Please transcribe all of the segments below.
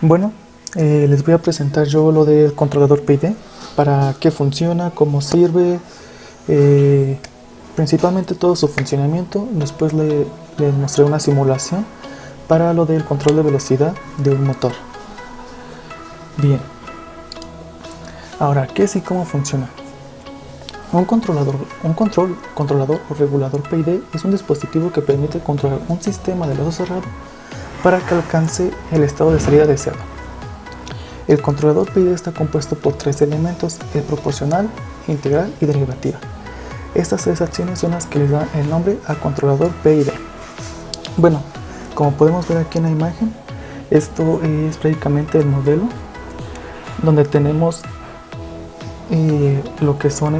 Bueno, les voy a presentar yo lo del controlador PID, para qué funciona, cómo sirve, principalmente todo su funcionamiento. Después les mostré una simulación para lo del control de velocidad de un motor. Bien, ahora, ¿qué es y cómo funciona? Un controlador o regulador PID es un dispositivo que permite controlar un sistema de lazo cerrado para que alcance el estado de salida deseado. El controlador PID está compuesto por tres elementos: el proporcional, integral y derivativa. Estas tres acciones son las que le dan el nombre al controlador PID. Bueno, como podemos ver aquí en la imagen, esto es prácticamente el modelo, donde tenemos lo que son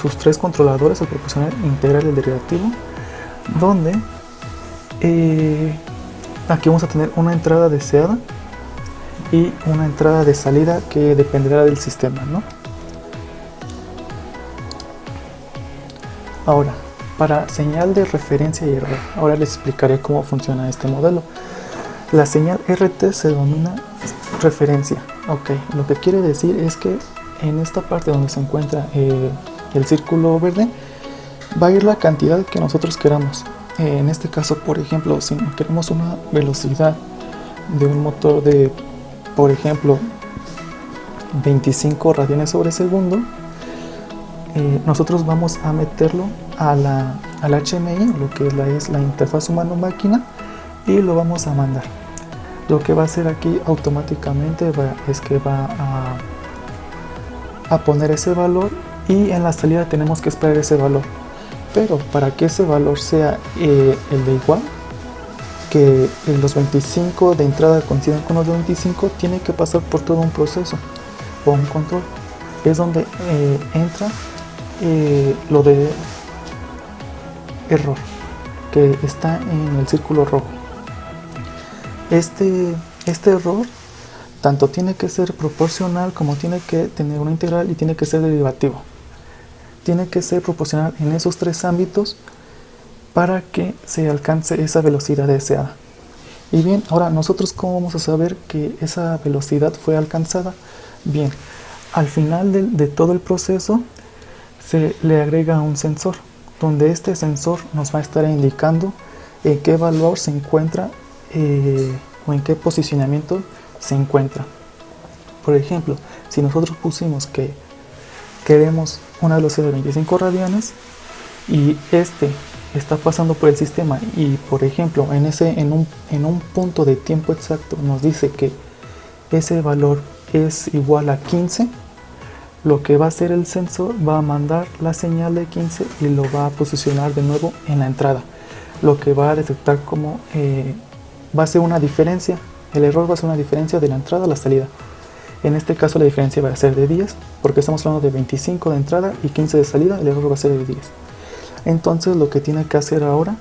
sus tres controladores: el proporcional, integral y el derivativo, donde aquí vamos a tener una entrada deseada y una entrada de salida que dependerá del sistema, ¿no? Ahora, para señal de referencia y error, ahora les explicaré cómo funciona este modelo. La señal RT se denomina referencia. Ok, lo que quiere decir es que en esta parte donde se encuentra el círculo verde va a ir la cantidad que nosotros queramos. En este caso, por ejemplo, si queremos una velocidad de un motor de, por ejemplo, 25 radianes sobre segundo, nosotros vamos a meterlo al HMI, lo que es la interfaz humano-máquina, y lo vamos a mandar. Lo que va a hacer aquí automáticamente es que va a poner ese valor, y en la salida tenemos que esperar ese valor. Pero para que ese valor sea el de igual, que los 25 de entrada coincidan con los de 25, tiene que pasar por todo un proceso o un control. Es donde entra lo de error, que está en el círculo rojo. Este error tanto tiene que ser proporcional, como tiene que tener una integral, y tiene que ser derivativo. Tiene que ser proporcional en esos tres ámbitos para que se alcance esa velocidad deseada. Y bien, ahora nosotros, ¿cómo vamos a saber que esa velocidad fue alcanzada? Bien, al final de todo el proceso se le agrega un sensor, donde este sensor nos va a estar indicando en qué valor se encuentra o en qué posicionamiento se encuentra. Por ejemplo, si nosotros pusimos que queremos una velocidad de 25 radianes y este está pasando por el sistema, y por ejemplo en un punto de tiempo exacto nos dice que ese valor es igual a 15, lo que va a hacer el sensor va a mandar la señal de 15 y lo va a posicionar de nuevo en la entrada, lo que va a detectar como va a ser una diferencia. El error va a ser una diferencia de la entrada a la salida. En este caso la diferencia va a ser de 10, porque estamos hablando de 25 de entrada y 15 de salida. El error va a ser de 10. Entonces lo que tiene que hacer ahora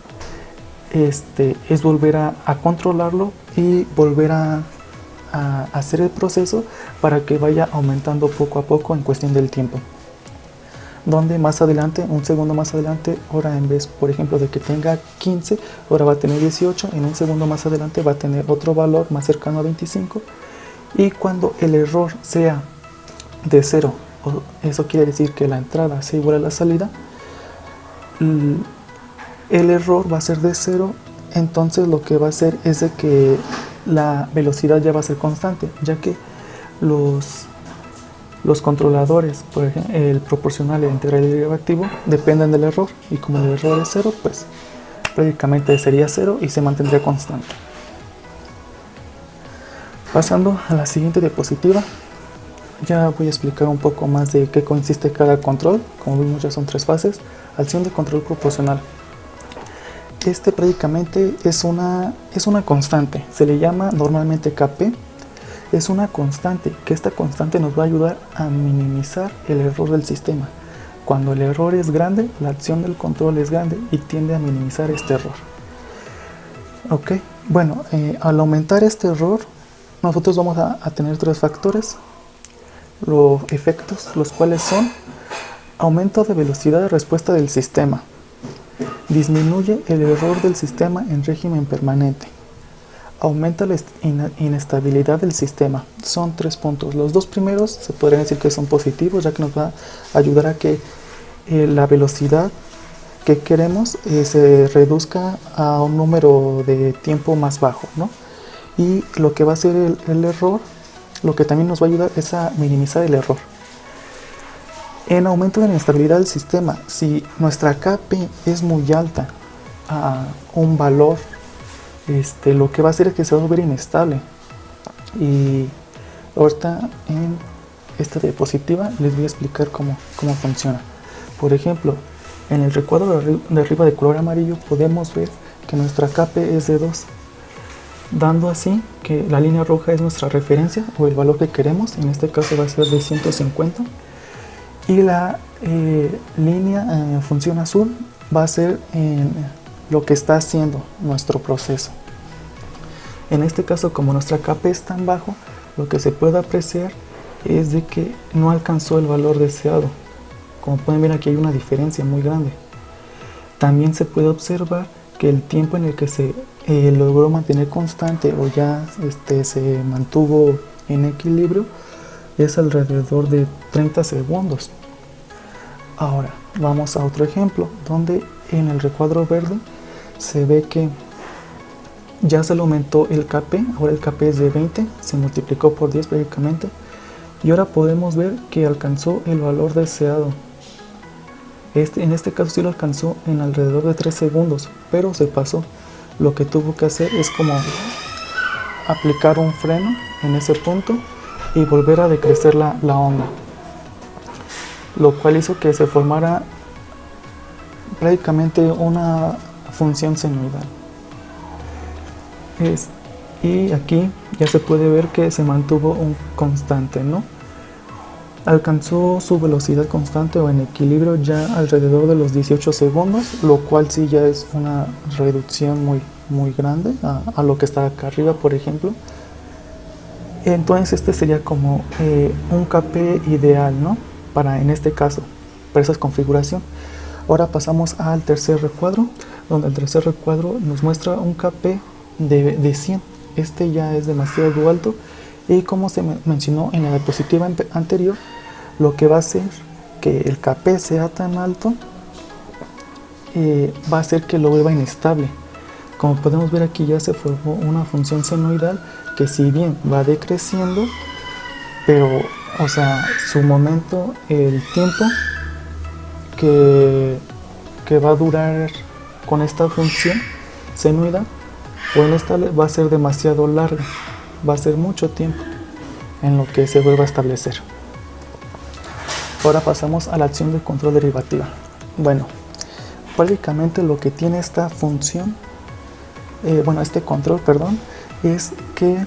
es volver a controlarlo y volver a hacer el proceso para que vaya aumentando poco a poco en cuestión del tiempo, donde más adelante, un segundo más adelante, ahora en vez, por ejemplo, de que tenga 15, ahora va a tener 18, en un segundo más adelante va a tener otro valor más cercano a 25, y cuando el error sea de 0, eso quiere decir que la entrada sea igual a la salida, el error va a ser de 0, entonces lo que va a hacer es de que la velocidad ya va a ser constante, ya que los controladores, por ejemplo, el proporcional, el integral y el derivativo, dependen del error, y como el error es 0, pues prácticamente sería 0 y se mantendría constante. Pasando a la siguiente diapositiva, ya voy a explicar un poco más de qué consiste cada control. Como vimos, ya son tres fases. Acción de control proporcional. Prácticamente es una constante, se le llama normalmente Kp. Es una constante, que esta constante nos va a ayudar a minimizar el error del sistema. Cuando el error es grande, la acción del control es grande y tiende a minimizar este error. Ok, bueno, al aumentar este error, nosotros vamos a tener tres factores, los efectos, los cuales son: aumento de velocidad de respuesta del sistema, disminuye el error del sistema en régimen permanente, aumenta la inestabilidad del sistema. Son 3 puntos. Los 2 primeros se podrían decir que son positivos, ya que nos va a ayudar a que la velocidad que queremos se reduzca a un número de tiempo más bajo, ¿no? Y lo que va a hacer el error, lo que también nos va a ayudar es a minimizar el error. En aumento de la inestabilidad del sistema, si nuestra KP es muy alta a un valor, lo que va a hacer es que se va a volver inestable. Y ahorita en esta diapositiva les voy a explicar cómo funciona. Por ejemplo, en el recuadro de arriba de color amarillo podemos ver que nuestra KP es de 2, dando así que la línea roja es nuestra referencia o el valor que queremos. En este caso va a ser de 150. Y la línea en función azul va a ser lo que está haciendo nuestro proceso. En este caso, como nuestra KP es tan bajo, lo que se puede apreciar es de que no alcanzó el valor deseado. Como pueden ver, aquí hay una diferencia muy grande. También se puede observar que el tiempo en el que se logró mantener constante o ya se mantuvo en equilibrio es alrededor de 30 segundos. Ahora vamos a otro ejemplo donde en el recuadro verde se ve que ya se le aumentó el KP. Ahora el KP es de 20, se multiplicó por 10 prácticamente, y ahora podemos ver que alcanzó el valor deseado. En este caso sí lo alcanzó en alrededor de 3 segundos, pero se pasó. Lo que tuvo que hacer es como aplicar un freno en ese punto y volver a decrecer la onda, lo cual hizo que se formara prácticamente una función senoidal. Y aquí ya se puede ver que se mantuvo un constante, ¿no? Alcanzó su velocidad constante o en equilibrio ya alrededor de los 18 segundos, lo cual sí ya es una reducción muy grande a lo que está acá arriba, por ejemplo. Entonces este sería como un KP ideal, ¿no? En este caso, para esa configuración. Ahora pasamos al tercer recuadro, donde el tercer recuadro nos muestra un KP de 100. Este ya es demasiado alto, y como se mencionó en la diapositiva anterior, lo que va a hacer que el KP sea tan alto va a hacer que lo vuelva inestable. Como podemos ver, aquí ya se formó una función senoidal que, si bien va decreciendo, pero su momento, el tiempo que va a durar con esta función senoidal o inestable va a ser demasiado larga. Va a ser mucho tiempo en lo que se vuelva a establecer. Ahora pasamos a la acción de control derivativa. Bueno, prácticamente lo que tiene esta función, este control, perdón, es que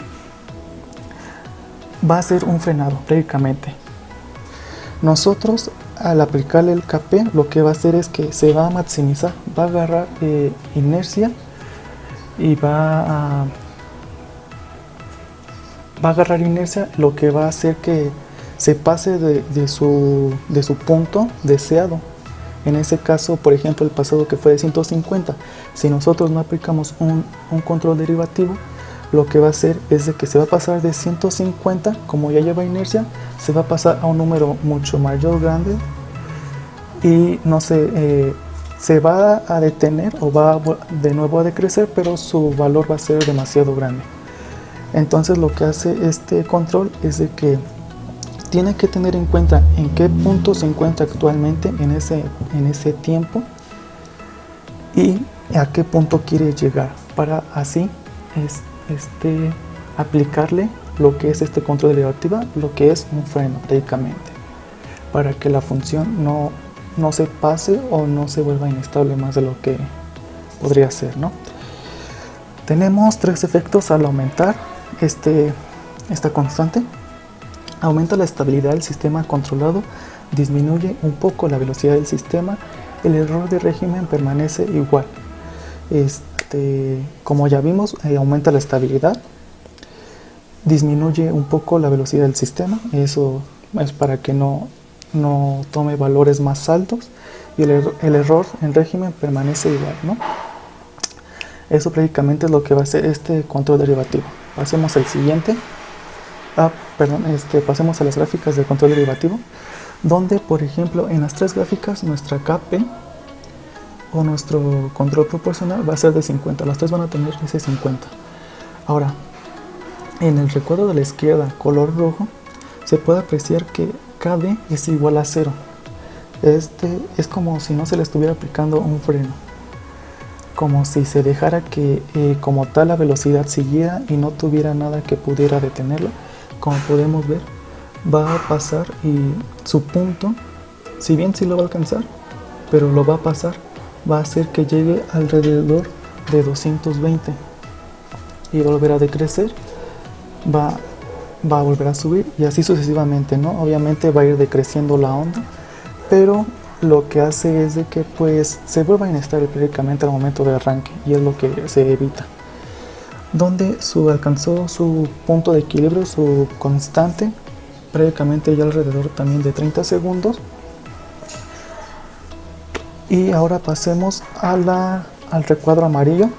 va a ser un frenado prácticamente. Nosotros, al aplicarle el KP, lo que va a hacer es que se va a maximizar, va a agarrar inercia y va a agarrar inercia, lo que va a hacer que se pase de su punto deseado. En ese caso, por ejemplo, el pasado que fue de 150, si nosotros no aplicamos un control derivativo, lo que va a hacer es de que se va a pasar de 150, como ya lleva inercia, se va a pasar a un número mucho mayor, grande, y no sé, se va a detener o va de nuevo a decrecer, pero su valor va a ser demasiado grande. Entonces lo que hace este control es de que tiene que tener en cuenta en qué punto se encuentra actualmente en ese tiempo y a qué punto quiere llegar, para así aplicarle lo que es este control de derivativa, lo que es un freno prácticamente, para que la función no se pase o no se vuelva inestable más de lo que podría ser, ¿no? Tenemos 3 efectos al aumentar esta constante. Aumenta la estabilidad del sistema controlado, disminuye un poco la velocidad del sistema, el error de régimen permanece igual. Como ya vimos, aumenta la estabilidad, disminuye un poco la velocidad del sistema, eso es para que no tome valores más altos, y el error en régimen permanece igual, ¿no? Eso prácticamente es lo que va a hacer este control derivativo. Pasemos al siguiente. Pasemos a las gráficas del control derivativo, donde por ejemplo en las tres gráficas nuestra KP o nuestro control proporcional va a ser de 50. Las tres van a tener ese 50. Ahora, en el recuadro de la izquierda, color rojo, se puede apreciar que KD es igual a 0. Este es como si no se le estuviera aplicando un freno, como si se dejara que como tal la velocidad siguiera y no tuviera nada que pudiera detenerlo. Como podemos ver, va a pasar y su punto, si bien sí lo va a alcanzar, pero lo va a pasar, va a hacer que llegue alrededor de 220 y volverá a decrecer, va a volver a subir y así sucesivamente, ¿no? Obviamente va a ir decreciendo la onda, pero lo que hace es de que pues se vuelva inestable prácticamente al momento de arranque, y es lo que se evita. Donde alcanzó su punto de equilibrio, su constante, prácticamente ya alrededor también de 30 segundos. Y ahora pasemos al recuadro amarillo,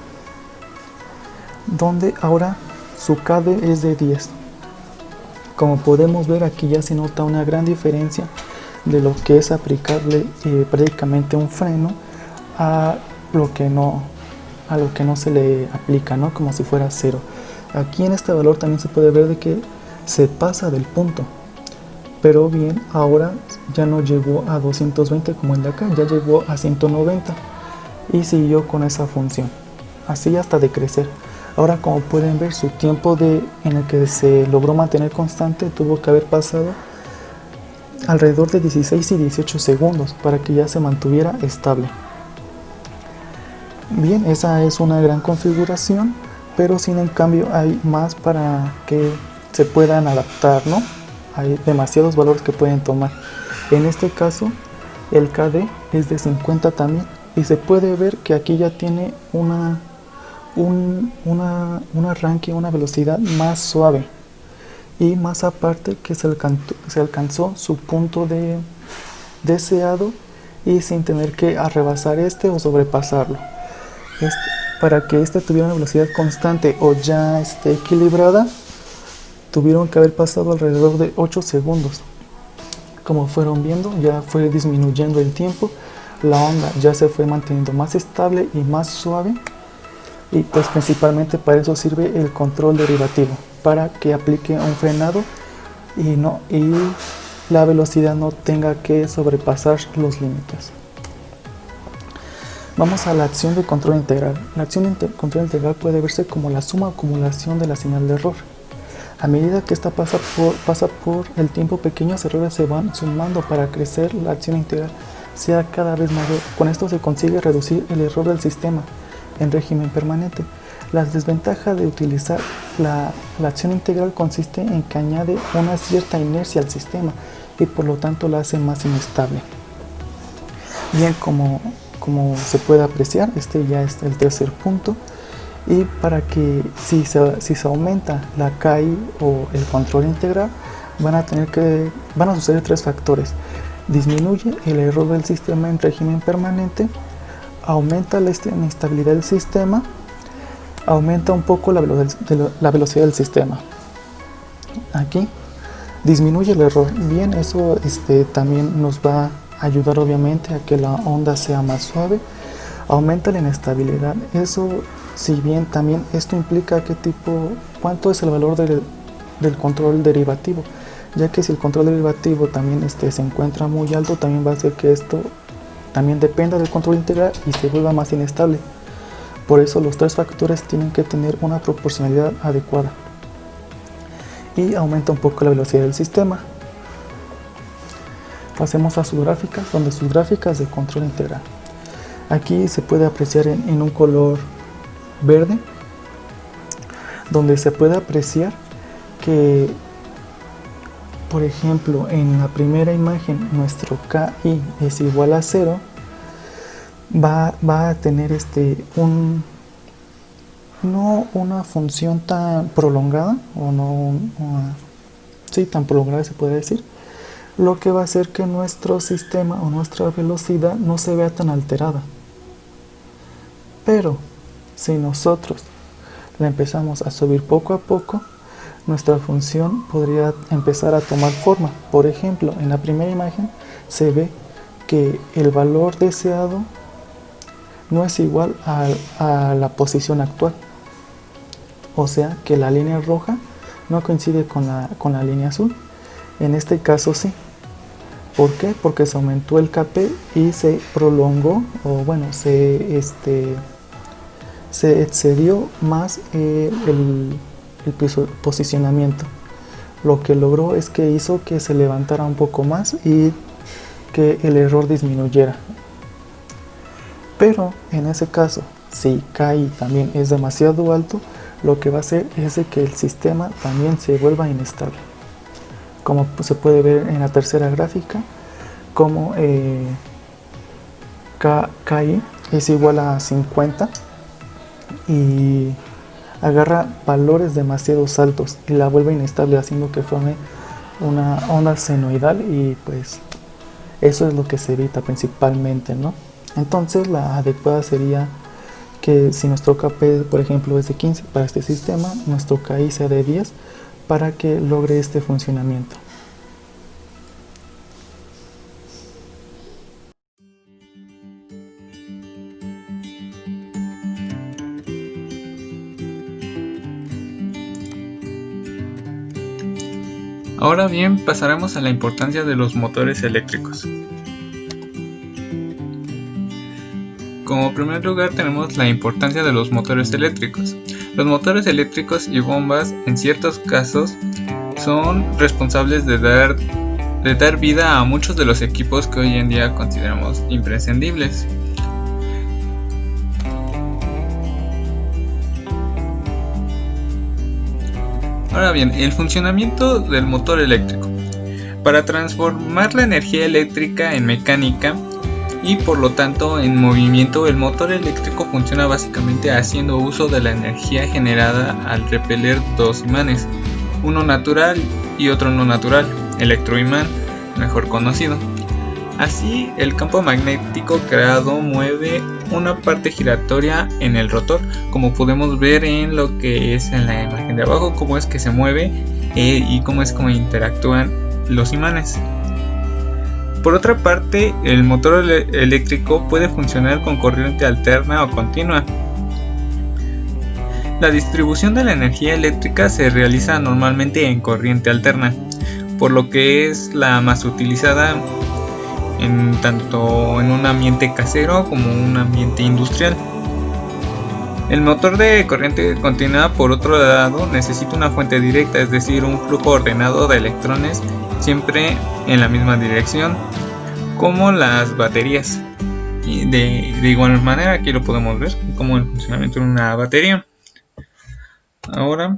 donde ahora su KD es de 10. Como podemos ver, aquí ya se nota una gran diferencia de lo que es aplicarle prácticamente un freno a lo que no se le aplica, ¿no? Como si fuera 0. Aquí en este valor también se puede ver de que se pasa del punto, pero bien, ahora ya no llegó a 220 como el de acá, ya llegó a 190 y siguió con esa función, así hasta decrecer. Ahora, como pueden ver, su tiempo en el que se logró mantener constante tuvo que haber pasado alrededor de 16 y 18 segundos para que ya se mantuviera estable. Bien, esa es una gran configuración, pero sin en cambio hay más para que se puedan adaptar, ¿no? Hay demasiados valores que pueden tomar. En este caso, el KD es de 50 también, y se puede ver que aquí ya tiene un arranque, una velocidad más suave, y más aparte que se alcanzó su punto deseado y sin tener que rebasar o sobrepasarlo. Para que tuviera una velocidad constante o ya equilibrada, tuvieron que haber pasado alrededor de 8 segundos. Como fueron viendo, ya fue disminuyendo el tiempo, la onda ya se fue manteniendo más estable y más suave, y pues principalmente para eso sirve el control derivativo, para que aplique un frenado y la velocidad no tenga que sobrepasar los límites. Vamos a la acción de control integral. La acción de control integral puede verse como la suma o acumulación de la señal de error. A medida que esta pasa por el tiempo, pequeños errores se van sumando para crecer la acción integral sea cada vez mayor. Con esto se consigue reducir el error del sistema en régimen permanente. La desventaja de utilizar la acción integral consiste en que añade una cierta inercia al sistema y por lo tanto la hace más inestable. Bien, como se puede apreciar, ya es el tercer punto, y para que si se aumenta la KI o el control integral, van a suceder tres factores. Disminuye el error del sistema en régimen permanente, aumenta la inestabilidad del sistema, aumenta un poco la velocidad del sistema. Aquí disminuye el error. Bien, eso también nos va a ayudar obviamente a que la onda sea más suave. Aumenta la inestabilidad. Eso, si bien también esto implica cuánto es el valor del control derivativo, ya que si el control derivativo también se encuentra muy alto, también va a hacer que esto también dependa del control integral y se vuelva más inestable. Por eso los tres factores tienen que tener una proporcionalidad adecuada. Y aumenta un poco la velocidad del sistema. Pasemos a sus gráficas, donde sus gráficas de control integral. Aquí se puede apreciar en un color verde, donde se puede apreciar que, por ejemplo, en la primera imagen nuestro KI es igual a 0, va a tener no una función tan prolongada, o no tan prolongada se puede decir, lo que va a hacer que nuestro sistema o nuestra velocidad no se vea tan alterada. Pero Si nosotros la empezamos a subir poco a poco, nuestra función podría empezar a tomar forma. Por ejemplo, en la primera imagen se ve que el valor deseado no es igual a la posición actual. O sea que la línea roja no coincide con la línea azul. En este caso sí. ¿Por qué? Porque se aumentó el KP y se prolongó, o bueno, se excedió más el posicionamiento. Lo que logró es que hizo que se levantara un poco más y que el error disminuyera. Pero en ese caso, si KI también es demasiado alto, lo que va a hacer es de que el sistema también se vuelva inestable. Como se puede ver en la tercera gráfica, como KI es igual a 50 y agarra valores demasiado altos y la vuelve inestable, haciendo que forme una onda senoidal, y pues eso es lo que se evita principalmente, ¿no? Entonces la adecuada sería que si nuestro KP, por ejemplo, es de 15 para este sistema, nuestro KI sea de 10 para que logre este funcionamiento. Ahora bien, pasaremos a la importancia de los motores eléctricos. Como primer lugar tenemos la importancia de los motores eléctricos. Los motores eléctricos y bombas en ciertos casos son responsables de dar vida a muchos de los equipos que hoy en día consideramos imprescindibles. Ahora bien, el funcionamiento del motor eléctrico. Para transformar la energía eléctrica en mecánica y por lo tanto en movimiento, el motor eléctrico funciona básicamente haciendo uso de la energía generada al repeler dos imanes, uno natural y otro no natural, electroimán, mejor conocido. Así, el campo magnético creado mueve una parte giratoria en el rotor, como podemos ver en lo que es en la imagen de abajo, cómo es que se mueve y cómo es como interactúan los imanes. Por otra parte, el motor eléctrico puede funcionar con corriente alterna o continua. La distribución de la energía eléctrica se realiza normalmente en corriente alterna, por lo que es la más utilizada tanto en un ambiente casero como un ambiente industrial. El motor de corriente continua, por otro lado, necesita una fuente directa, es decir, un flujo ordenado de electrones siempre en la misma dirección, como las baterías. Y de igual manera, aquí lo podemos ver como el funcionamiento de una batería. Ahora,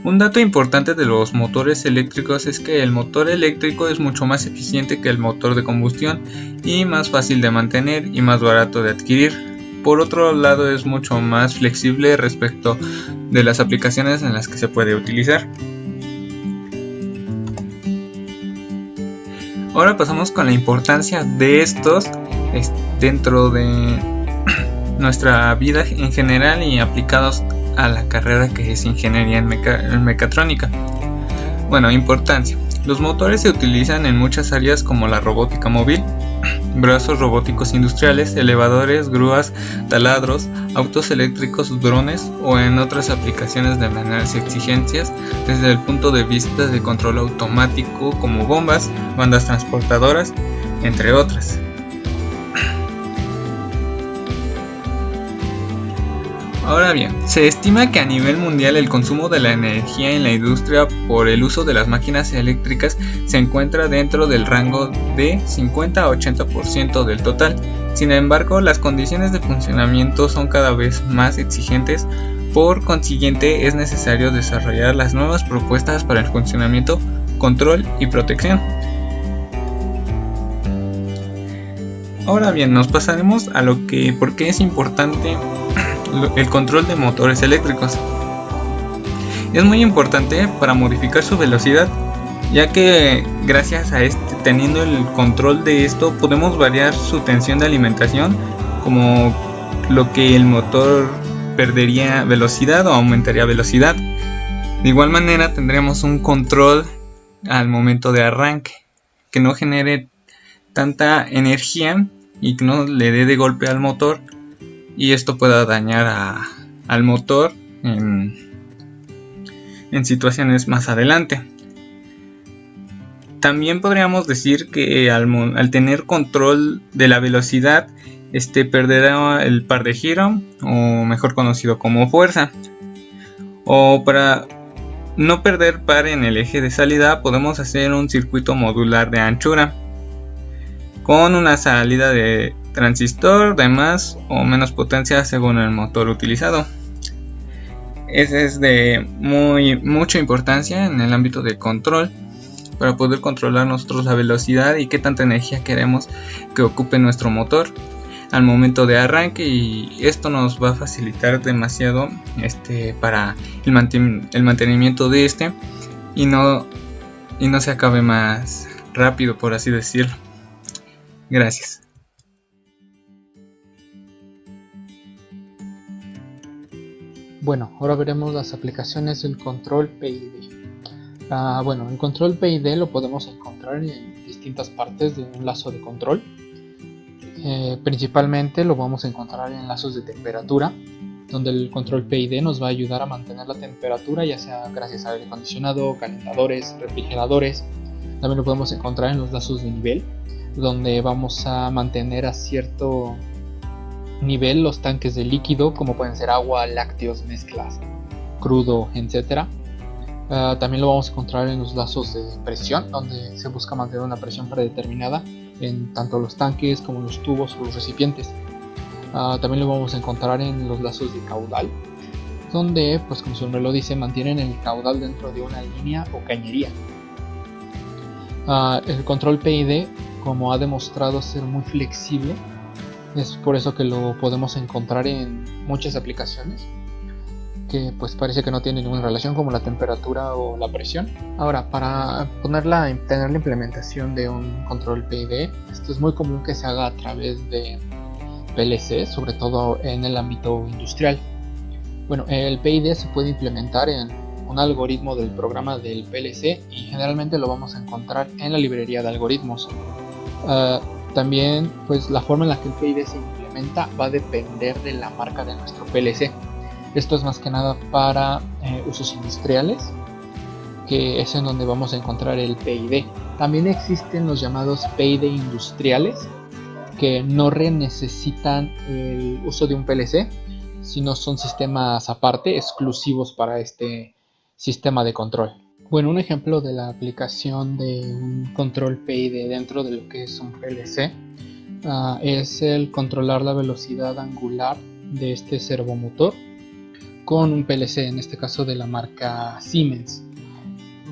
un dato importante de los motores eléctricos es que el motor eléctrico es mucho más eficiente que el motor de combustión y más fácil de mantener y más barato de adquirir. Por otro lado, es mucho más flexible respecto de las aplicaciones en las que se puede utilizar. Ahora pasamos con la importancia de estos dentro de nuestra vida en general y aplicados a la carrera que es ingeniería en mecatrónica. Bueno, importancia. Los motores se utilizan en muchas áreas como la robótica móvil, brazos robóticos industriales, elevadores, grúas, taladros, autos eléctricos, drones o en otras aplicaciones de menores exigencias desde el punto de vista de control automático como bombas, bandas transportadoras, entre otras. Ahora bien, se estima que a nivel mundial el consumo de la energía en la industria por el uso de las máquinas eléctricas se encuentra dentro del rango de 50 a 80% del total. Sin embargo, las condiciones de funcionamiento son cada vez más exigentes, por consiguiente es necesario desarrollar las nuevas propuestas para el funcionamiento, control y protección. Ahora bien, nos pasaremos a por qué es importante el control de motores eléctricos. Es muy importante para modificar su velocidad, ya que gracias a teniendo el control de esto podemos variar su tensión de alimentación, como lo que el motor perdería velocidad o aumentaría velocidad. De igual manera tendremos un control al momento de arranque, que no genere tanta energía y que no le dé de golpe al motor, y esto pueda dañar al motor en situaciones más adelante. También podríamos decir que al tener control de la velocidad, perderá el par de giro, o mejor conocido como fuerza. O para no perder par en el eje de salida, podemos hacer un circuito modular de anchura con una salida de transistor de más o menos potencia según el motor utilizado. Ese es de mucha importancia en el ámbito de control, para poder controlar nosotros la velocidad y qué tanta energía queremos que ocupe nuestro motor al momento de arranque, y esto nos va a facilitar demasiado para el mantenimiento de y no se acabe más rápido, por así decirlo. Gracias. Bueno, ahora veremos las aplicaciones del control PID. Bueno, el control PID lo podemos encontrar en distintas partes de un lazo de control. Principalmente lo vamos a encontrar en lazos de temperatura, donde el control PID nos va a ayudar a mantener la temperatura, ya sea gracias a aire acondicionado, calentadores, refrigeradores. También lo podemos encontrar en los lazos de nivel, donde vamos a mantener a cierto nivel los tanques de líquido, como pueden ser agua, lácteos, mezclas, crudo, etc. También lo vamos a encontrar en los lazos de presión, donde se busca mantener una presión predeterminada en tanto los tanques como los tubos o los recipientes. También lo vamos a encontrar en los lazos de caudal, donde, pues como su nombre lo dice, mantienen el caudal dentro de una línea o cañería. El control PID, como ha demostrado ser muy flexible, es por eso que lo podemos encontrar en muchas aplicaciones que pues parece que no tiene ninguna relación, como la temperatura o la presión. Ahora, para tener la implementación de un control PID, esto es muy común que se haga a través de PLC, sobre todo en el ámbito industrial. Bueno, el PID se puede implementar en un algoritmo del programa del PLC, y generalmente lo vamos a encontrar en la librería de algoritmos. También, pues la forma en la que el PID se implementa va a depender de la marca de nuestro PLC. Esto es más que nada para usos industriales, que es en donde vamos a encontrar el PID. También existen los llamados PID industriales, que no necesitan el uso de un PLC, sino son sistemas aparte, exclusivos para este sistema de control. Bueno, un ejemplo de la aplicación de un control PID dentro de lo que es un PLC es el controlar la velocidad angular de este servomotor con un PLC, en este caso de la marca Siemens.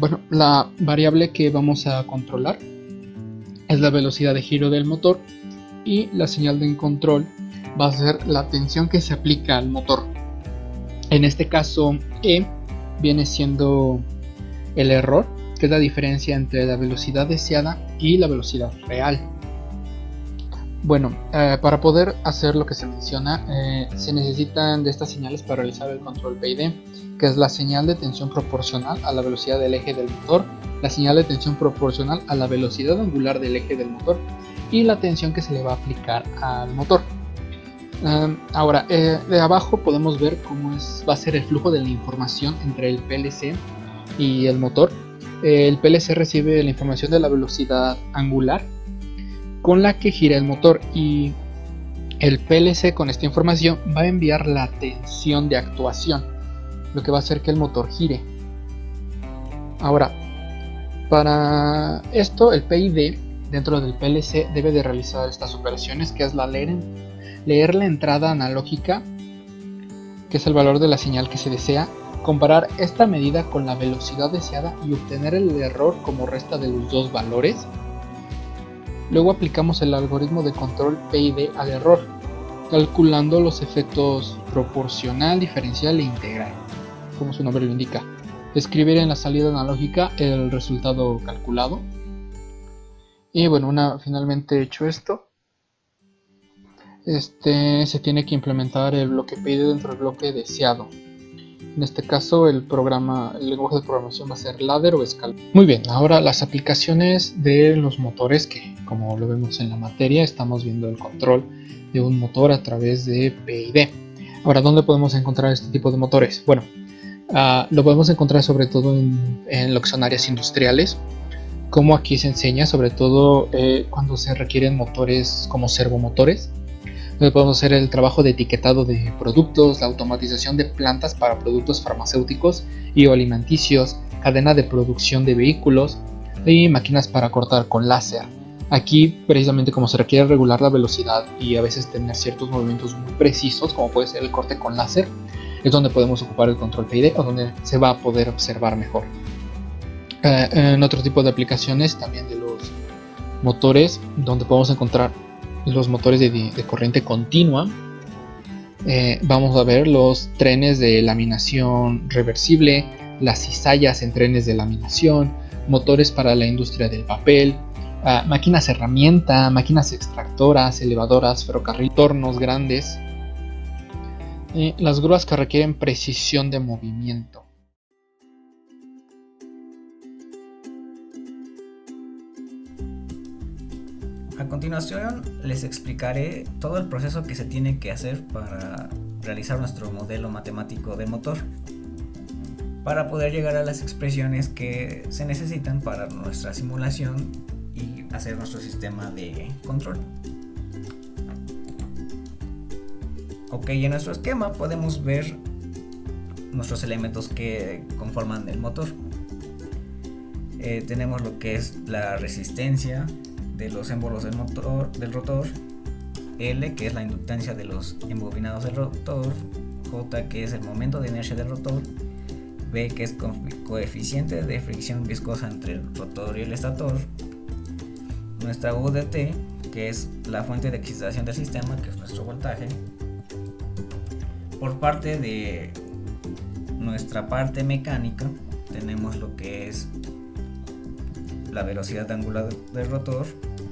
Bueno, la variable que vamos a controlar es la velocidad de giro del motor, y la señal de control va a ser la tensión que se aplica al motor. En este caso, E viene siendo el error, que es la diferencia entre la velocidad deseada y la velocidad real. Bueno, para poder hacer lo que se menciona, se necesitan de estas señales para realizar el control PID, que es la señal de tensión proporcional a la velocidad del eje del motor, la señal de tensión proporcional a la velocidad angular del eje del motor y la tensión que se le va a aplicar al motor. Ahora, de abajo podemos ver cómo va a ser el flujo de la información entre el PLC y el motor. El PLC recibe la información de la velocidad angular con la que gira el motor, y el PLC con esta información va a enviar la tensión de actuación, lo que va a hacer que el motor gire. Ahora, para esto el PID dentro del PLC debe de realizar estas operaciones, que es la leer la entrada analógica, que es el valor de la señal que se desea, comparar esta medida con la velocidad deseada y obtener el error como resta de los dos valores. Luego aplicamos el algoritmo de control PID al error, calculando los efectos proporcional, diferencial e integral, como su nombre lo indica. Escribir en la salida analógica el resultado calculado. Y bueno, finalmente hecho esto, se tiene que implementar el bloque PID dentro del bloque deseado. En este caso el lenguaje de programación va a ser ladder o Scala. Muy bien, ahora las aplicaciones de los motores, que como lo vemos en la materia, estamos viendo el control de un motor a través de PID. Ahora, ¿dónde podemos encontrar este tipo de motores? Bueno, lo podemos encontrar sobre todo en lo que son áreas industriales, como aquí se enseña, sobre todo cuando se requieren motores como servomotores, donde podemos hacer el trabajo de etiquetado de productos, la automatización de plantas para productos farmacéuticos y o alimenticios, cadena de producción de vehículos y máquinas para cortar con láser. Aquí, precisamente como se requiere regular la velocidad y a veces tener ciertos movimientos muy precisos, como puede ser el corte con láser, es donde podemos ocupar el control PID o donde se va a poder observar mejor. En otro tipo de aplicaciones también de los motores, donde podemos encontrar los motores de corriente continua, vamos a ver los trenes de laminación reversible, las cizallas en trenes de laminación, motores para la industria del papel, máquinas herramienta, máquinas extractoras, elevadoras, ferrocarril, tornos grandes, las grúas que requieren precisión de movimiento. A continuación les explicaré todo el proceso que se tiene que hacer para realizar nuestro modelo matemático del motor, para poder llegar a las expresiones que se necesitan para nuestra simulación y hacer nuestro sistema de control. Ok, en nuestro esquema podemos ver nuestros elementos que conforman el motor. Tenemos lo que es la resistencia de los émbolos del rotor, L, que es la inductancia de los embobinados del rotor, J, que es el momento de inercia del rotor, B, que es coeficiente de fricción viscosa entre el rotor y el estator, nuestra UDT, que es la fuente de excitación del sistema, que es nuestro voltaje. Por parte de nuestra parte mecánica tenemos lo que es la velocidad angular del rotor,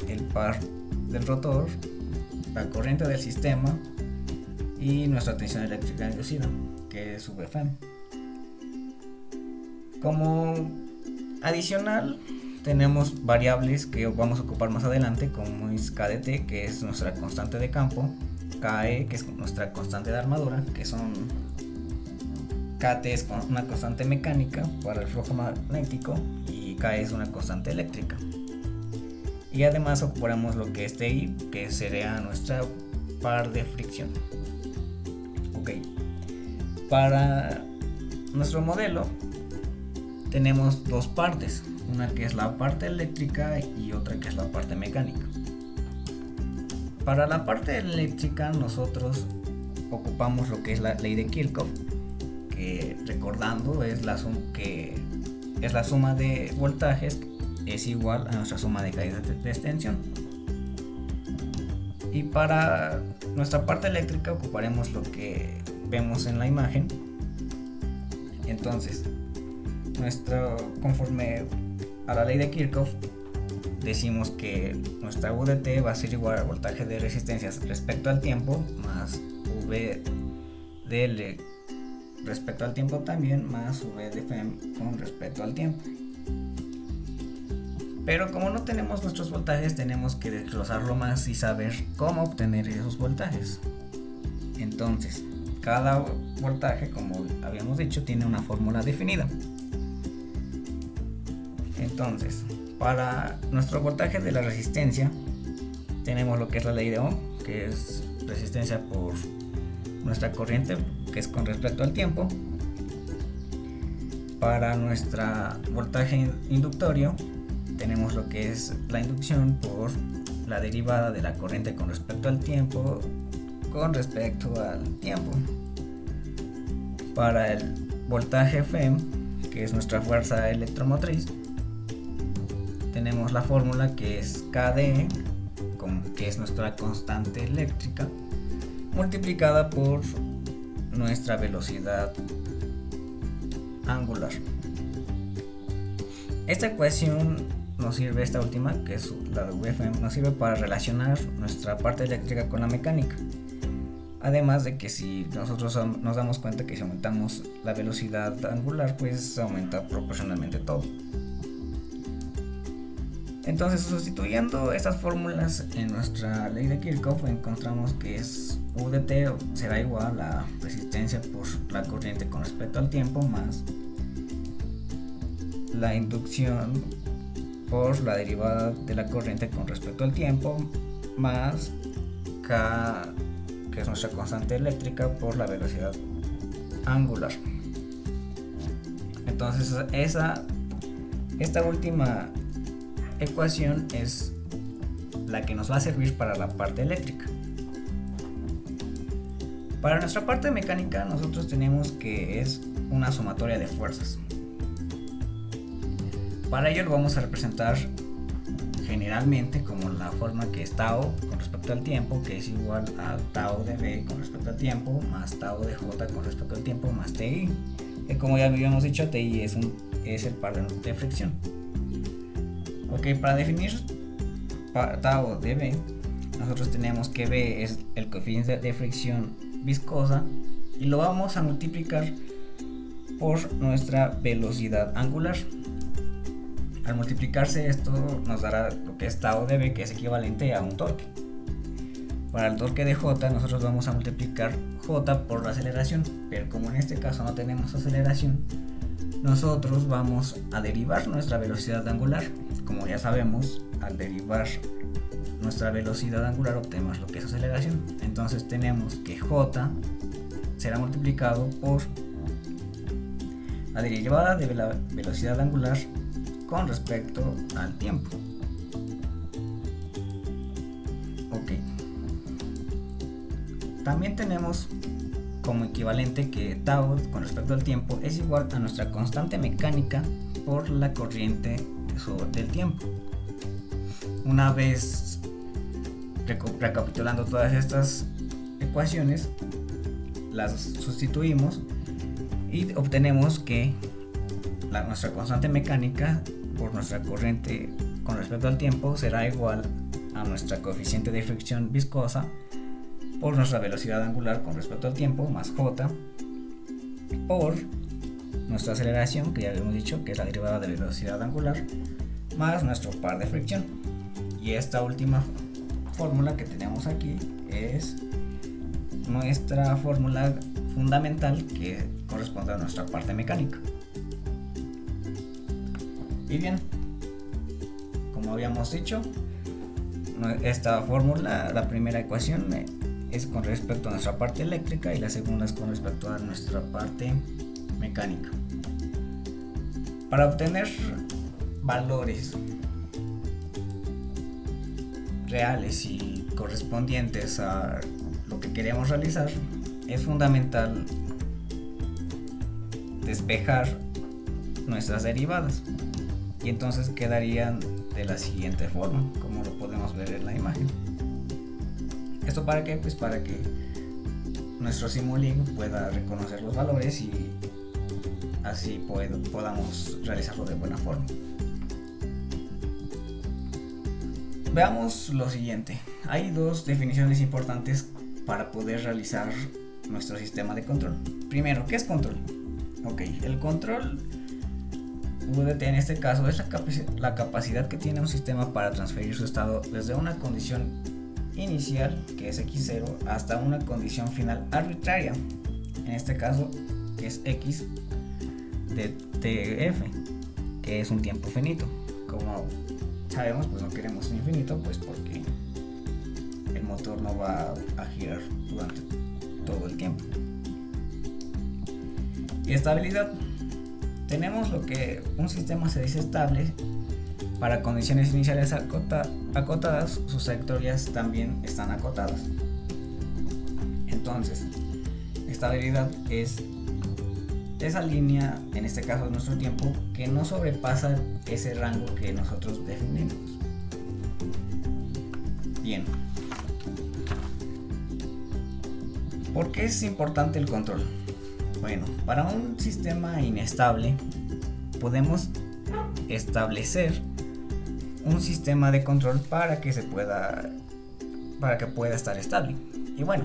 el par del rotor, la corriente del sistema y nuestra tensión eléctrica inducida, que es VFM. Como adicional tenemos variables que vamos a ocupar más adelante, como es KDT, que es nuestra constante de campo, KE, que es nuestra constante de armadura, que son KT es una constante mecánica para el flujo magnético y K es una constante eléctrica. Y además ocuparemos lo que es TI, que sería nuestra par de fricción. Ok, para nuestro modelo tenemos dos partes, una que es la parte eléctrica y otra que es la parte mecánica. Para la parte eléctrica nosotros ocupamos lo que es la ley de Kirchhoff, que recordando es la suma de voltajes es igual a nuestra suma de caídas de extensión. Y para nuestra parte eléctrica ocuparemos lo que vemos en la imagen. Entonces, conforme a la ley de Kirchhoff, decimos que nuestra UDT va a ser igual al voltaje de resistencias respecto al tiempo más V de L respecto al tiempo también más V de Fm con respecto al tiempo. Pero como no tenemos nuestros voltajes, tenemos que desglosarlo más y saber cómo obtener esos voltajes. Entonces, cada voltaje, como habíamos dicho, tiene una fórmula definida. Entonces, para nuestro voltaje de la resistencia, tenemos lo que es la ley de Ohm, que es resistencia por nuestra corriente, que es con respecto al tiempo. Para nuestro voltaje inductorio, tenemos lo que es la inducción por la derivada de la corriente con respecto al tiempo, Para el voltaje Fm, que es nuestra fuerza electromotriz, tenemos la fórmula que es KDE, que es nuestra constante eléctrica, multiplicada por nuestra velocidad angular. Esta ecuación nos sirve esta última, que es la de VFM, nos sirve para relacionar nuestra parte eléctrica con la mecánica. Además de que si nosotros nos damos cuenta que si aumentamos la velocidad angular, pues aumenta proporcionalmente todo. Entonces, sustituyendo estas fórmulas en nuestra ley de Kirchhoff, encontramos que es U de T será igual a resistencia por la corriente con respecto al tiempo más la inducción por la derivada de la corriente con respecto al tiempo más K, que es nuestra constante eléctrica, por la velocidad angular. Entonces esta última ecuación es la que nos va a servir para la parte eléctrica. Para nuestra parte mecánica nosotros tenemos que es una sumatoria de fuerzas. Para ello lo vamos a representar generalmente como la forma que es tau con respecto al tiempo, que es igual a tau de B con respecto al tiempo más tau de J con respecto al tiempo más TI, que como ya habíamos dicho, TI es el par de fricción. Ok, para definir tau de B, nosotros tenemos que B es el coeficiente de fricción viscosa y lo vamos a multiplicar por nuestra velocidad angular. Al multiplicarse esto nos dará lo que es tau de B, que es equivalente a un torque. Para el torque de J nosotros vamos a multiplicar J por la aceleración, pero como en este caso no tenemos aceleración, nosotros vamos a derivar nuestra velocidad angular. Como ya sabemos, al derivar nuestra velocidad angular obtenemos lo que es aceleración. Entonces tenemos que J será multiplicado por la derivada de la velocidad angular con respecto al tiempo. Ok. También tenemos como equivalente que tau con respecto al tiempo es igual a nuestra constante mecánica por la corriente del tiempo. Una vez recapitulando todas estas ecuaciones, las sustituimos y obtenemos que nuestra constante mecánica por nuestra corriente con respecto al tiempo será igual a nuestra coeficiente de fricción viscosa por nuestra velocidad angular con respecto al tiempo más J por nuestra aceleración, que ya habíamos dicho que es la derivada de velocidad angular, más nuestro par de fricción. Y esta última fórmula que tenemos aquí es nuestra fórmula fundamental que corresponde a nuestra parte mecánica. Y bien, como habíamos dicho, esta fórmula, la primera ecuación es con respecto a nuestra parte eléctrica y la segunda es con respecto a nuestra parte mecánica. Para obtener valores reales y correspondientes a lo que queremos realizar, es fundamental despejar nuestras derivadas. Y entonces quedarían de la siguiente forma, como lo podemos ver en la imagen. ¿Esto para qué? Pues para que nuestro Simulink pueda reconocer los valores y así podamos realizarlo de buena forma. Veamos lo siguiente. Hay dos definiciones importantes para poder realizar nuestro sistema de control. Primero, ¿qué es control? Ok, el control VDT en este caso es la capacidad que tiene un sistema para transferir su estado desde una condición inicial, que es x0, hasta una condición final arbitraria, en este caso que es x de tf, que es un tiempo finito. Como sabemos, pues no queremos un infinito, pues porque el motor no va a girar durante todo el tiempo. Y estabilidad. Tenemos lo que un sistema se dice estable para condiciones iniciales acotadas, sus trayectorias también están acotadas. Entonces, estabilidad es esa línea, en este caso nuestro tiempo, que no sobrepasa ese rango que nosotros definimos. Bien. ¿Por qué es importante el control? Bueno, para un sistema inestable podemos establecer un sistema de control para que pueda estar estable. Y bueno,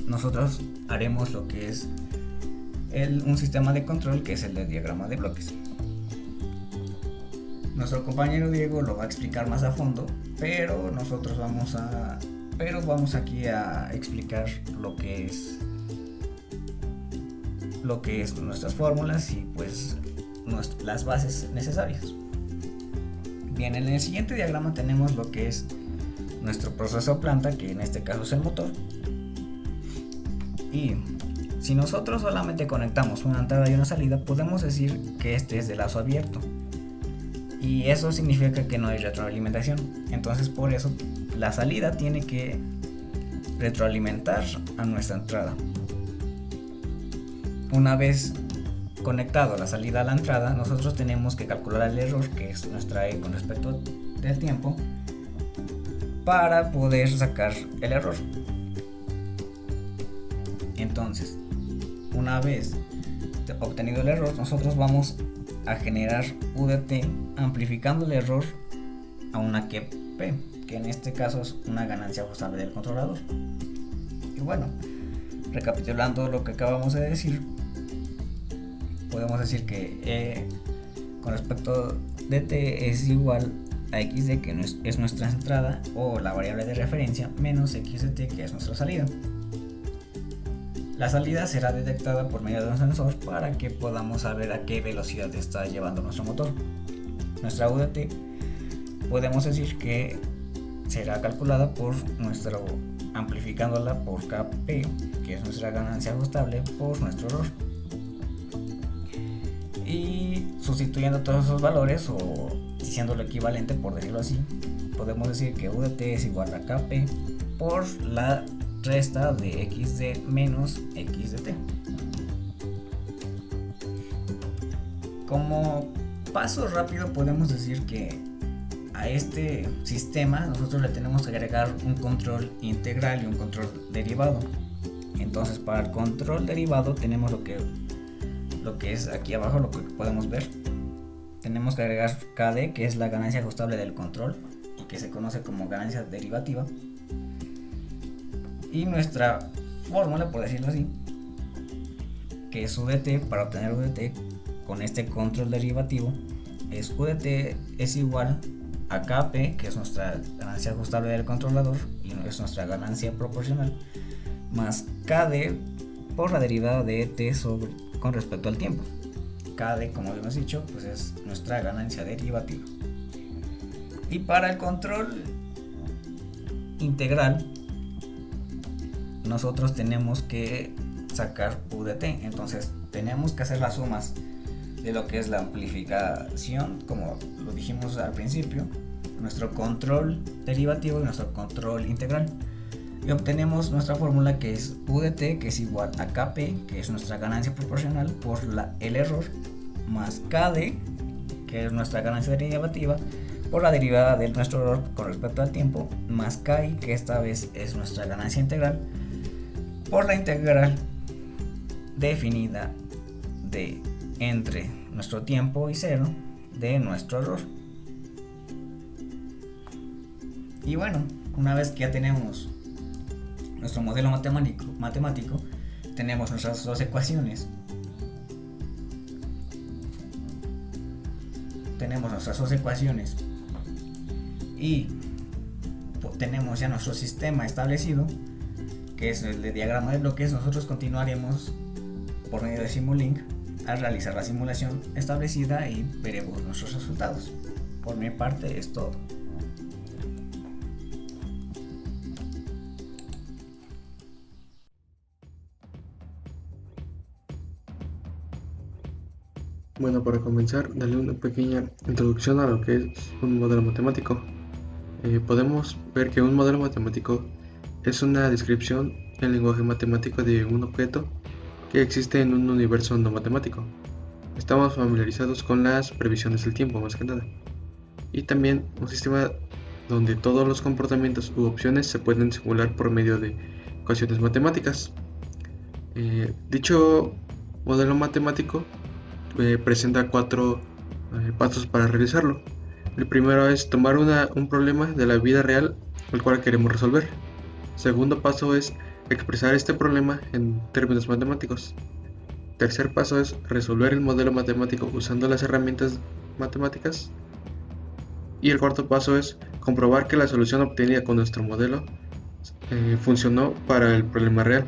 nosotros haremos lo que es un sistema de control, que es el de diagrama de bloques. Nuestro compañero Diego lo va a explicar más a fondo, pero nosotros vamos aquí a explicar lo que es nuestras fórmulas y pues las bases necesarias. Bien, en el siguiente diagrama tenemos lo que es nuestro proceso planta, que en este caso es el motor. Y si nosotros solamente conectamos una entrada y una salida, podemos decir que este es de lazo abierto. Y eso significa que no hay retroalimentación. Entonces por eso la salida tiene que retroalimentar a nuestra entrada. Una vez conectado la salida a la entrada, nosotros tenemos que calcular el error, que es nuestra E con respecto del tiempo, para poder sacar el error. Entonces, una vez obtenido el error, nosotros vamos a generar UDT amplificando el error a una QP, que en este caso es una ganancia ajustable del controlador. Y bueno, recapitulando lo que acabamos de decir, podemos decir que con respecto a DT es igual a XD, que es nuestra entrada, o la variable de referencia, menos XDT, que es nuestra salida. La salida será detectada por medio de un sensor para que podamos saber a qué velocidad está llevando nuestro motor. Nuestra UDT podemos decir que será calculada amplificándola por KP, que es nuestra ganancia ajustable, por nuestro error. Y sustituyendo todos esos valores, o diciéndolo equivalente, por decirlo así, podemos decir que UDT es igual a KP por la resta de XD menos XDT. Como paso rápido podemos decir que a este sistema nosotros le tenemos que agregar un control integral y un control derivado. Entonces, para el control derivado tenemos lo que es aquí abajo, lo que podemos ver. Tenemos que agregar KD, que es la ganancia ajustable del control y que se conoce como ganancia derivativa. Y nuestra fórmula, por decirlo así, que es UDT, para obtener UDT con este control derivativo, es UDT es igual a KP, que es nuestra ganancia ajustable del controlador y es nuestra ganancia proporcional, más KD por la derivada de ET con respecto al tiempo. KD, como hemos dicho, pues es nuestra ganancia derivativa. Y para el control integral, nosotros tenemos que sacar UDT. Entonces tenemos que hacer las sumas de lo que es la amplificación, como lo dijimos al principio, nuestro control derivativo y nuestro control integral, y obtenemos nuestra fórmula, que es UDT, que es igual a KP, que es nuestra ganancia proporcional, por el error, más KD, que es nuestra ganancia derivativa, por la derivada de nuestro error con respecto al tiempo, más KI, que esta vez es nuestra ganancia integral, por la integral definida de entre nuestro tiempo y cero de nuestro error. Y bueno, una vez que ya tenemos nuestro modelo matemático, tenemos nuestras dos ecuaciones. Y tenemos ya nuestro sistema establecido, que es el de diagrama de bloques. Nosotros continuaremos por medio de Simulink a realizar la simulación establecida y veremos nuestros resultados. Por mi parte es todo. Bueno, para comenzar, darle una pequeña introducción a lo que es un modelo matemático. Podemos ver que un modelo matemático es una descripción en lenguaje matemático de un objeto que existe en un universo no matemático. Estamos familiarizados con las previsiones del tiempo, más que nada, y también un sistema donde todos los comportamientos u opciones se pueden simular por medio de ecuaciones matemáticas. Dicho modelo matemático presenta 4 pasos para realizarlo. El primero es tomar un problema de la vida real el cual queremos resolver. Segundo paso es expresar este problema en términos matemáticos. Tercer paso es resolver el modelo matemático usando las herramientas matemáticas. Y el cuarto paso es comprobar que la solución obtenida con nuestro modelo funcionó para el problema real.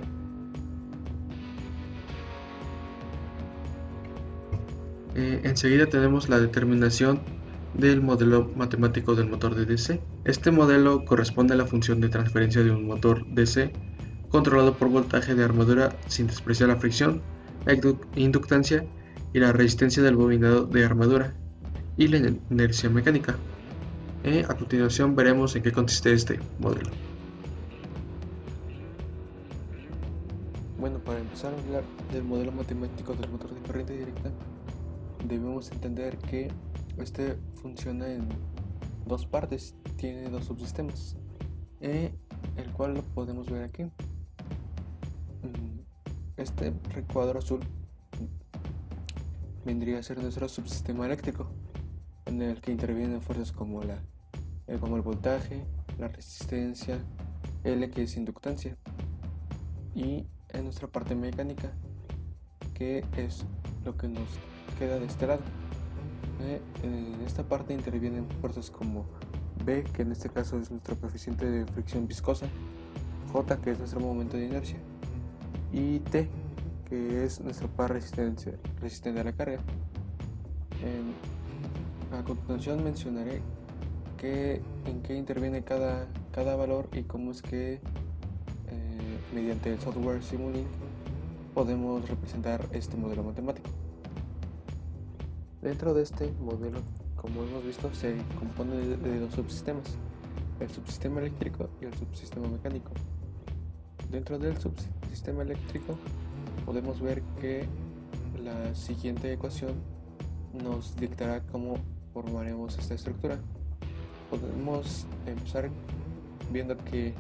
Enseguida tenemos la determinación del modelo matemático del motor de DC. Este modelo corresponde a la función de transferencia de un motor DC controlado por voltaje de armadura sin despreciar la fricción, la inductancia y la resistencia del bobinado de armadura y la inercia mecánica. A continuación veremos en qué consiste este modelo. Bueno, para empezar a hablar del modelo matemático del motor de corriente directa, debemos entender que este funciona en dos partes, tiene dos subsistemas, el cual lo podemos ver aquí. Este recuadro azul vendría a ser nuestro subsistema eléctrico, en el que intervienen fuerzas como el voltaje, la resistencia, L, que es inductancia, y en nuestra parte mecánica, que es lo que nos queda de este lado. En esta parte intervienen fuerzas como B, que en este caso es nuestro coeficiente de fricción viscosa, J, que es nuestro momento de inercia, y T, que es nuestro par resistente a la carga. A continuación mencionaré en qué interviene cada valor y cómo es que mediante el software Simulink podemos representar este modelo matemático. Dentro de este modelo, como hemos visto, se compone de dos subsistemas, el subsistema eléctrico y el subsistema mecánico. Dentro del subsistema eléctrico podemos ver que la siguiente ecuación nos dictará cómo formaremos esta estructura. Podemos empezar viendo que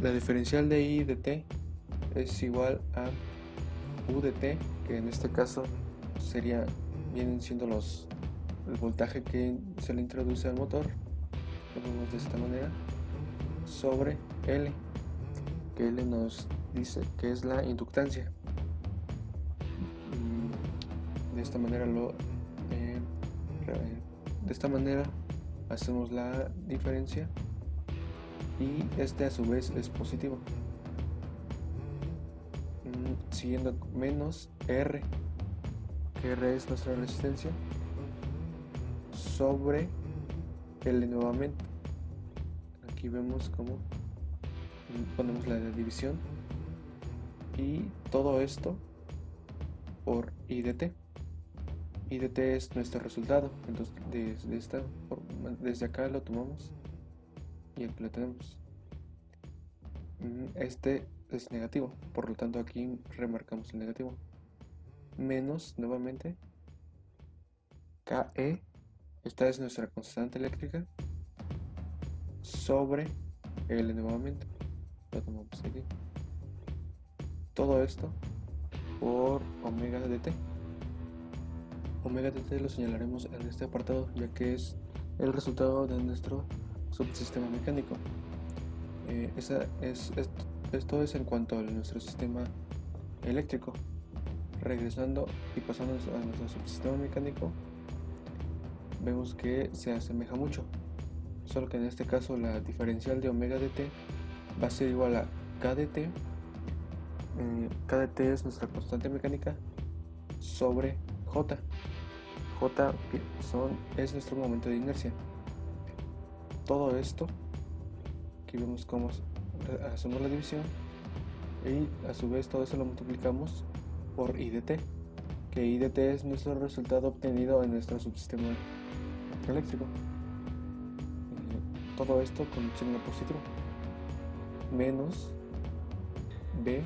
la diferencial de I de T es igual a U de T, que en este caso vienen siendo el voltaje que se le introduce al motor, lo vemos de esta manera, sobre L, que L nos dice que es la inductancia. De esta manera hacemos la diferencia y este a su vez es positivo. Siguiendo menos R, que R es nuestra resistencia, sobre L nuevamente. Aquí vemos cómo ponemos la división y todo esto por I de T. I de T es nuestro resultado, entonces desde acá lo tomamos y aquí lo tenemos. Este es negativo, por lo tanto aquí remarcamos el negativo, menos nuevamente KE, esta es nuestra constante eléctrica, sobre L nuevamente, lo tomamos aquí, todo esto por omega de T. Omega de T lo señalaremos en este apartado, ya que es el resultado de nuestro subsistema mecánico. Esto es en cuanto a nuestro sistema eléctrico. Regresando y pasando a nuestro subsistema mecánico, vemos que se asemeja mucho, solo que en este caso la diferencial de omega de T va a ser igual a K de T. K de T es nuestra constante mecánica sobre J. J es nuestro momento de inercia. Todo esto, aquí vemos cómo hacemos la división y a su vez todo eso lo multiplicamos por I de T, que I de T es nuestro resultado obtenido en nuestro subsistema eléctrico. Todo esto con un signo positivo, menos B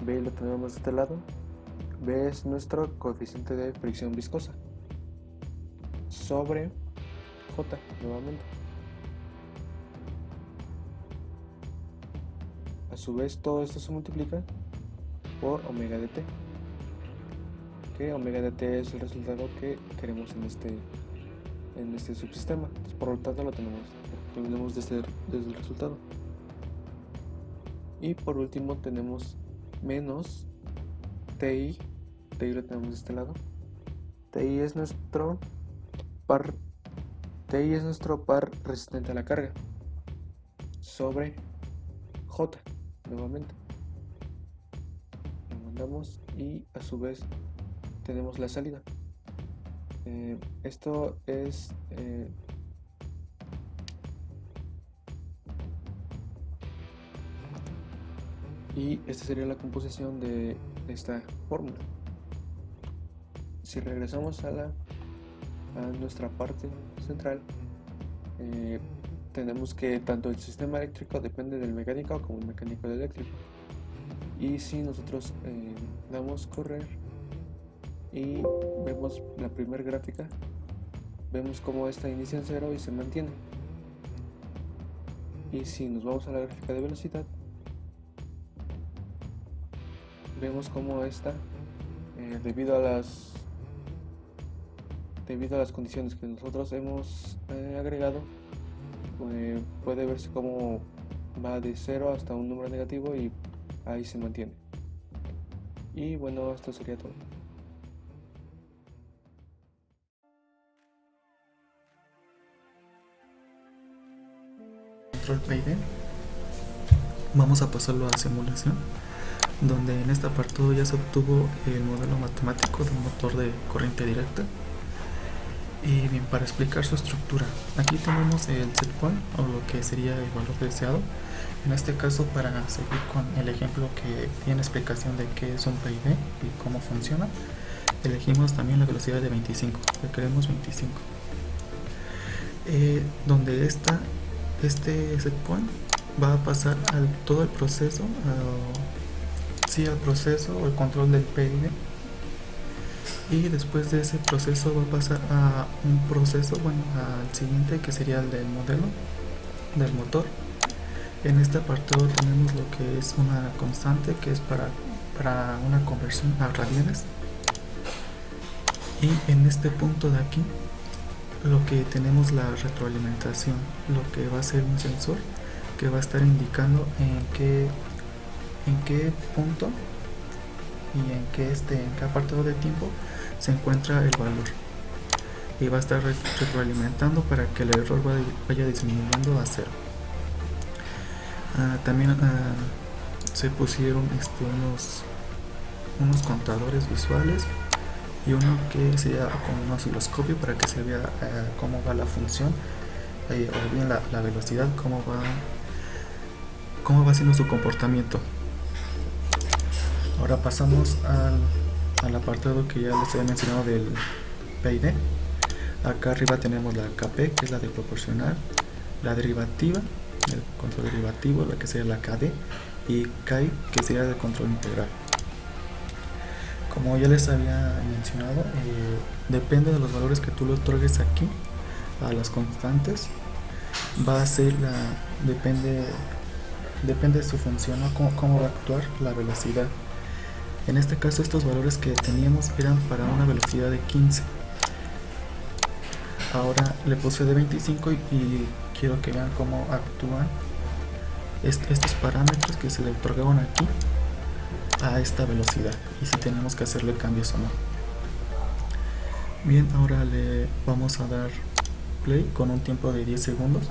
lo tenemos de este lado. B es nuestro coeficiente de fricción viscosa sobre J nuevamente. A su vez todo esto se multiplica por omega de T, que omega de T es el resultado que queremos en este en este subsistema. Entonces, por lo tanto lo tenemos desde el resultado. Y por último tenemos menos TI lo tenemos de este lado. TI es nuestro par resistente a la carga sobre J nuevamente. Lo mandamos y a su vez tenemos la salida. Esto es y esta sería la composición de esta fórmula. Si regresamos a nuestra parte central, tenemos que tanto el sistema eléctrico depende del mecánico como el mecánico del eléctrico. Y si nosotros damos correr y vemos la primera gráfica, vemos cómo esta inicia en 0 y se mantiene. Y si nos vamos a la gráfica de velocidad, vemos cómo esta, debido a las condiciones que nosotros hemos agregado, puede verse cómo va de 0 hasta un número negativo y ahí se mantiene. Y bueno, esto sería todo. Control PID. Vamos a pasarlo a simulación, donde en este apartado ya se obtuvo el modelo matemático del motor de corriente directa. Y bien, para explicar su estructura, aquí tenemos el set point, o lo que sería el valor deseado. En este caso, para seguir con el ejemplo que tiene explicación de qué es un PID y cómo funciona, elegimos también la velocidad de 25, que queremos 25. Donde este set point va a pasar todo el proceso, al proceso o el control del PID. Y después de ese proceso va a pasar a un proceso, al siguiente, que sería el del modelo del motor. En este apartado tenemos lo que es una constante, que es para una conversión a radianes. Y en este punto de aquí, lo que tenemos la retroalimentación, lo que va a ser un sensor que va a estar indicando en qué punto y en qué apartado de tiempo se encuentra el valor, y va a estar retroalimentando para que el error vaya disminuyendo a 0. También se pusieron unos contadores visuales y uno que sería como un osciloscopio para que se vea cómo va la función, o bien la velocidad, cómo va haciendo su comportamiento. Ahora pasamos al apartado que ya les había mencionado del PID. Acá arriba tenemos la KP, que es la de proporcional, la derivativa, el control derivativo, la que sería la KD, y KI, que sería el control integral. Como ya les había mencionado, depende de los valores que tú le otorgues aquí a las constantes, va a ser depende de su función, ¿no? Cómo va a actuar la velocidad. En este caso, estos valores que teníamos eran para una velocidad de 15. Ahora le puse de 25 y quiero que vean cómo actúan estos parámetros que se le otorgaron aquí a esta velocidad, y si tenemos que hacerle cambios o no. Bien, ahora le vamos a dar play con un tiempo de 10 segundos.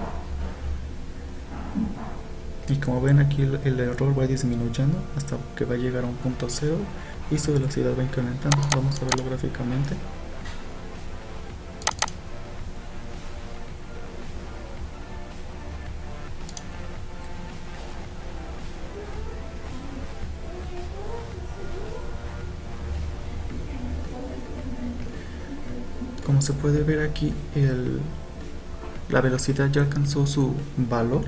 Y como ven, aquí el error va disminuyendo hasta que va a llegar a un punto 0 y su velocidad va incrementando. Vamos a verlo gráficamente. Como se puede ver aquí, la velocidad ya alcanzó su valor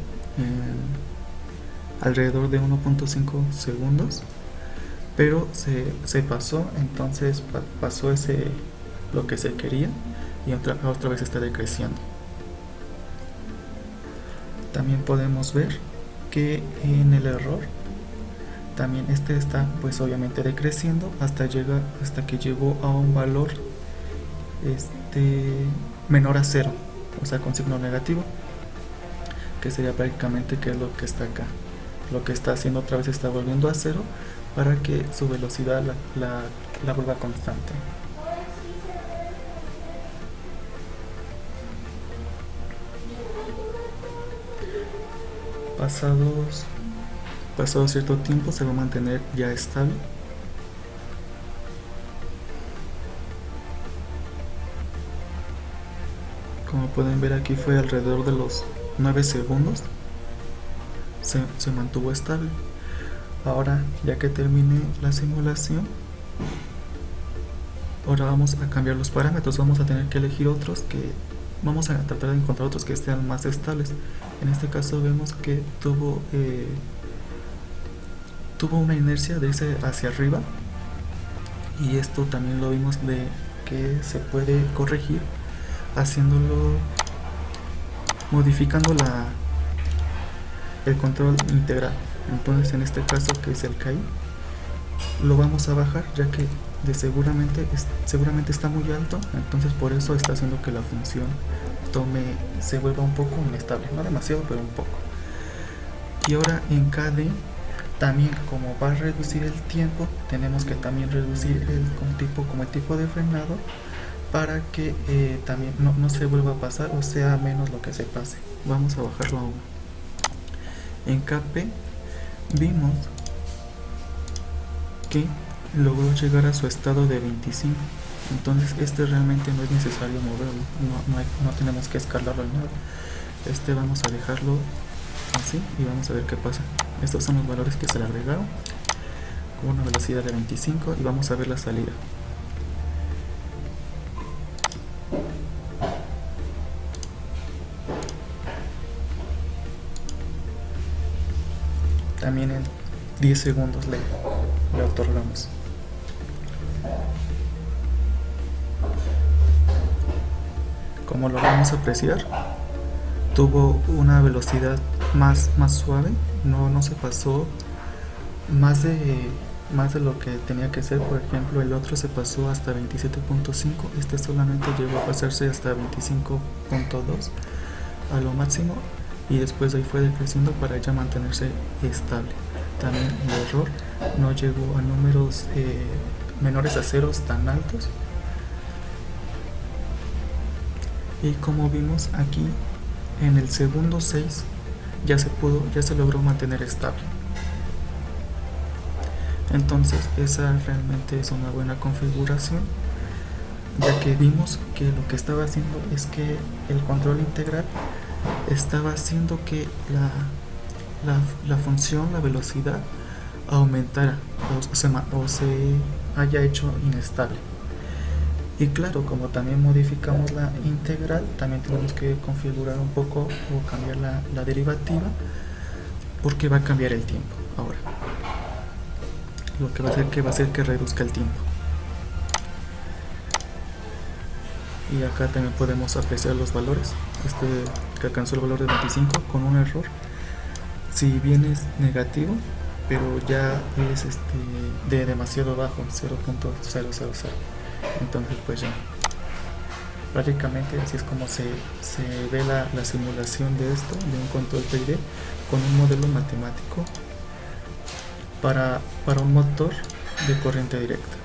alrededor de 1.5 segundos, pero se pasó, entonces pasó lo que se quería, y otra vez está decreciendo. También podemos ver que en el error también está pues obviamente decreciendo hasta que llegó a un valor menor a 0, o sea, con signo negativo, que sería prácticamente que es lo que está acá. Lo que está haciendo otra vez está volviendo a 0 para que su velocidad la vuelva constante. Pasado cierto tiempo se va a mantener ya estable. Como pueden ver, aquí fue alrededor de los 9 segundos. Se mantuvo estable. Ahora, ya que termine la simulación, ahora vamos a cambiar los parámetros. Vamos a tener que elegir otros que vamos a tratar de encontrar otros que sean más estables. En este caso vemos que tuvo una inercia de irse hacia arriba, y esto también lo vimos de que se puede corregir modificando el control integral. Entonces, en este caso, que es el KI, lo vamos a bajar, ya que seguramente está muy alto. Entonces, por eso está haciendo que la función se vuelva un poco inestable, no demasiado, pero un poco. Y ahora en KD también, como va a reducir el tiempo, tenemos que también reducir como el tipo de frenado, para que también no se vuelva a pasar, o sea, menos lo que se pase. Vamos a bajarlo a 1. En KP vimos que logró llegar a su estado de 25. Entonces realmente no es necesario moverlo, no tenemos que escalarlo ni nada. Vamos a dejarlo así y vamos a ver qué pasa. Estos son los valores que se le agregaron, con una velocidad de 25, y vamos a ver la salida. También en 10 segundos le otorgamos. Como lo vamos a apreciar, tuvo una velocidad más suave, no se pasó más de lo que tenía que ser. Por ejemplo, el otro se pasó hasta 27.5, solamente llegó a pasarse hasta 25.2 a lo máximo, y después de ahí fue decreciendo para ya mantenerse estable. También el error no llegó a números menores a ceros tan altos, y como vimos aquí, en el segundo 6 ya se logró mantener estable. Entonces, esa realmente es una buena configuración, ya que vimos que lo que estaba haciendo es que el control integral estaba haciendo que la función, la velocidad, aumentara o se haya hecho inestable. Y claro, como también modificamos la integral, también tenemos que configurar un poco o cambiar la derivativa, porque va a cambiar el tiempo ahora. Lo que va a hacer que reduzca el tiempo. Y acá también podemos apreciar los valores. Que alcanzó el valor de 25 con un error. Si bien es negativo, pero ya es de demasiado bajo, 0.000. Entonces, pues ya prácticamente así es como se ve la simulación de esto, de un control PID con un modelo matemático para un motor de corriente directa.